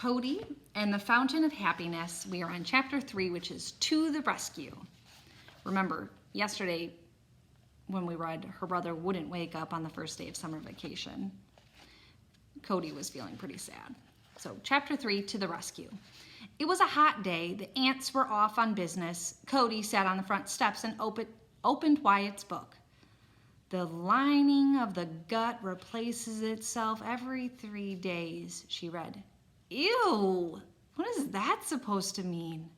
Cody and the Fountain of Happiness. We are on chapter 3, which is To the Rescue. Remember, yesterday when we read her brother wouldn't wake up on the first day of summer vacation, Cody was feeling pretty sad. So chapter 3, To the Rescue. It was a hot day. The ants were off on business. Cody sat on the front steps and opened Wyatt's book. The lining of the gut replaces itself every 3 days, she read. Ew, what is that supposed to mean?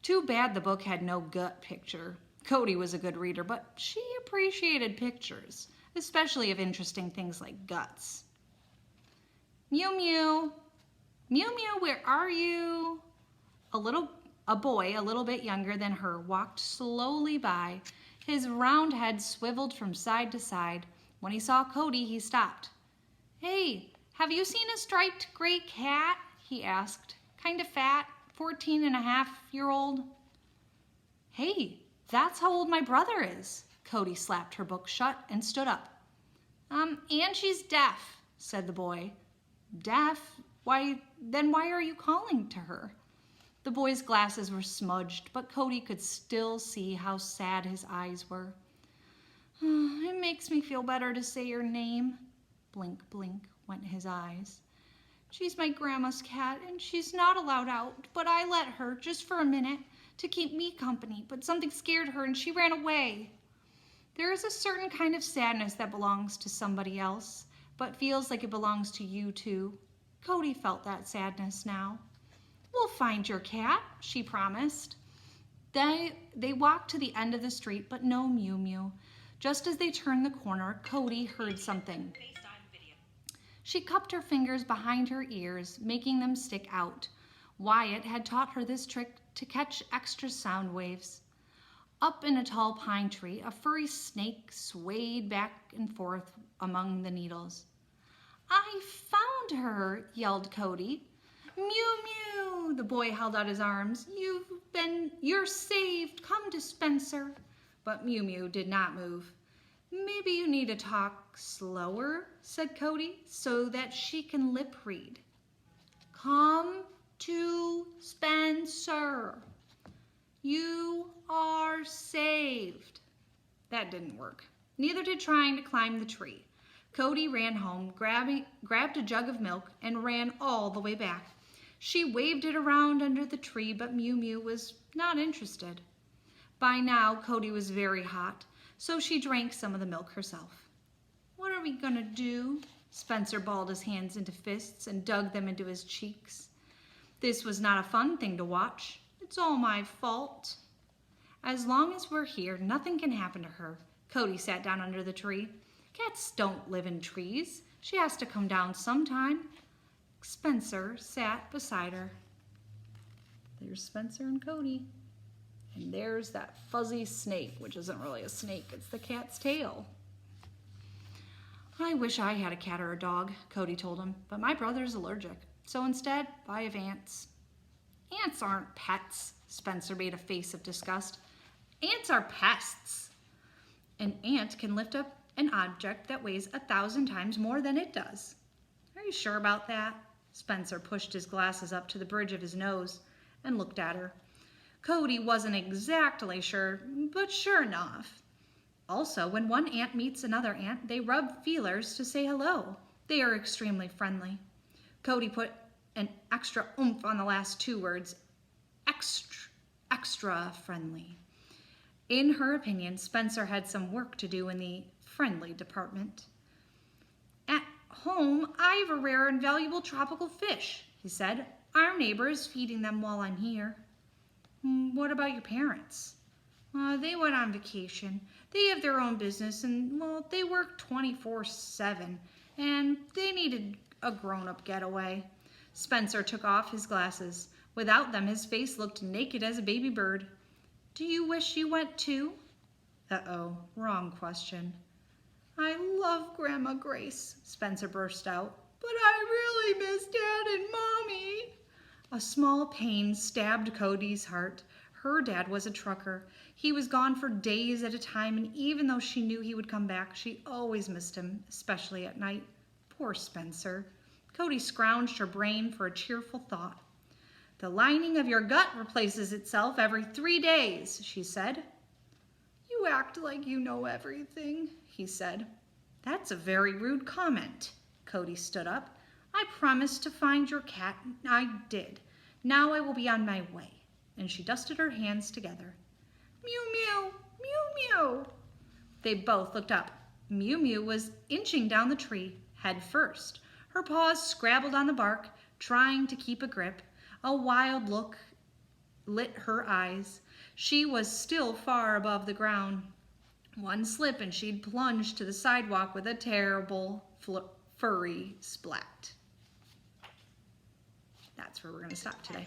Too bad the book had no gut picture. Cody was a good reader, but she appreciated pictures, especially of interesting things like guts. Mew Mew, Mew Mew, where are you? A boy a little bit younger than her walked slowly by. His round head swiveled from side to side. When he saw Cody, he stopped. Hey, have you seen a striped gray cat? He asked. Kind of fat, 14-and-a-half-year-old. Hey, that's how old my brother is. Cody slapped her book shut and stood up. And she's deaf, said the boy. Deaf? Why are you calling to her? The boy's glasses were smudged, but Cody could still see how sad his eyes were. It makes me feel better to say your name. Blink, blink went his eyes. She's my grandma's cat, and she's not allowed out, but I let her, just for a minute, to keep me company, but something scared her and she ran away. There is a certain kind of sadness that belongs to somebody else, but feels like it belongs to you too. Cody felt that sadness now. We'll find your cat, she promised. They walked to the end of the street, but no Mew Mew. Just as they turned the corner, Cody heard something. She cupped her fingers behind her ears, making them stick out. Wyatt had taught her this trick to catch extra sound waves. Up in a tall pine tree, a furry snake swayed back and forth among the needles. I found her, yelled Cody. Mew Mew, the boy held out his arms. You're saved, come to Spencer. But Mew Mew did not move. Maybe you need to talk slower, said Cody, so that she can lip read. Come to Spencer. You are saved. That didn't work. Neither did trying to climb the tree. Cody ran home, grabbed a jug of milk, and ran all the way back. She waved it around under the tree, but Mew Mew was not interested. By now, Cody was very hot, so she drank some of the milk herself. What are we gonna do? Spencer balled his hands into fists and dug them into his cheeks. This was not a fun thing to watch. It's all my fault. As long as we're here, nothing can happen to her. Cody sat down under the tree. Cats don't live in trees. She has to come down sometime. Spencer sat beside her. There's Spencer and Cody. And there's that fuzzy snake, which isn't really a snake, it's the cat's tail. I wish I had a cat or a dog, Cody told him, but my brother's allergic. So instead, I have ants. Ants aren't pets, Spencer made a face of disgust. Ants are pests. An ant can lift up an object that weighs 1,000 times more than it does. Are you sure about that? Spencer pushed his glasses up to the bridge of his nose and looked at her. Cody wasn't exactly sure, but sure enough. Also, when one ant meets another ant, they rub feelers to say hello. They are extremely friendly. Cody put an extra oomph on the last 2 words. Extra friendly. In her opinion, Spencer had some work to do in the friendly department. At home, I have a rare and valuable tropical fish, he said. Our neighbor is feeding them while I'm here. What about your parents? They went on vacation. They have their own business and, well, they work 24/7 and they needed a grown-up getaway. Spencer took off his glasses. Without them, his face looked naked as a baby bird. Do you wish you went too? Uh-oh, wrong question. I love Grandma Grace, Spencer burst out, but I really miss Dad and Mommy. A small pain stabbed Cody's heart. Her dad was a trucker. He was gone for days at a time, and even though she knew he would come back, she always missed him, especially at night. Poor Spencer. Cody scrounged her brain for a cheerful thought. The lining of your gut replaces itself every 3 days, she said. You act like you know everything, he said. That's a very rude comment. Cody stood up. I promised to find your cat, and I did. Now I will be on my way. And she dusted her hands together. Mew, mew, mew, mew. They both looked up. Mew Mew was inching down the tree, head first. Her paws scrabbled on the bark, trying to keep a grip. A wild look lit her eyes. She was still far above the ground. One slip and she'd plunged to the sidewalk with a terrible, furry splat. That's where we're going to stop today.